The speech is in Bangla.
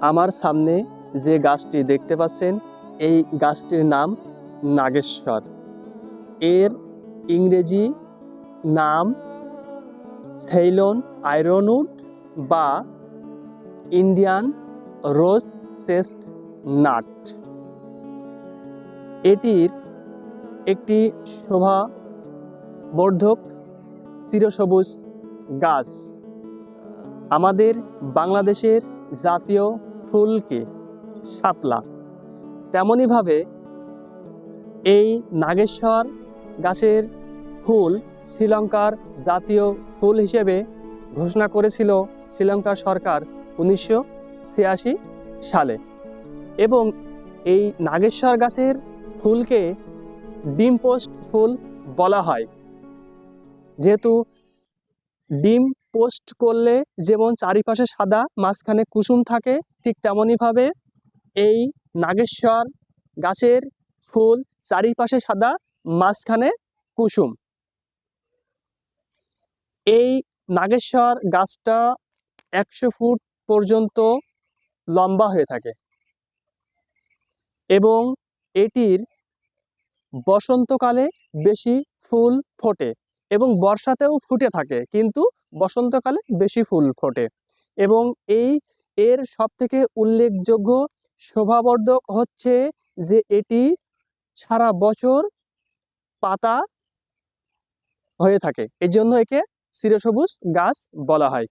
আমার সামনে যে গাছটি দেখতে পাচ্ছেন, এই গাছটির নাম নাগেশ্বর। এর ইংরেজি নাম সেইলন আইরনউড বা ইন্ডিয়ান রোজ চেস্ট নাট। এটির একটি শোভাবর্ধক চিরসবুজ গাছ। আমাদের বাংলাদেশের জাতীয় ফুলকে শাপলা, তেমনইভাবে এই নাগেশ্বর গাছের ফুল শ্রীলঙ্কার জাতীয় ফুল হিসেবে ঘোষণা করেছিল শ্রীলঙ্কার সরকার 1986 সালে। এবং এই নাগেশ্বর গাছের ফুলকে ডিম পোস্ট ফুল বলা হয়, যেহেতু ডিম পোস্ট করলে যেমন চারিপাশে সাদা মাঝখানে কুসুম থাকে, ঠিক তেমনইভাবে এই নাগেশ্বর গাছের ফুল চারিপাশে সাদা মাঝখানে কুসুম। এই নাগেশ্বর গাছটা 100 ফুট পর্যন্ত লম্বা হয়ে থাকে এবং এটির বসন্তকালে বেশি ফুল ফোটে এবং বর্ষাতেও ফুটে থাকে, কিন্তু বসন্তকালে বেশি ফুল ফোটে। এবং এর সবথেকে উল্লেখযোগ্য শোভাবর্ধক হচ্ছে যে এটি সারা বছর পাতা হয়ে থাকে, এই জন্য একে চিরসবুজ গাছ বলা হয়।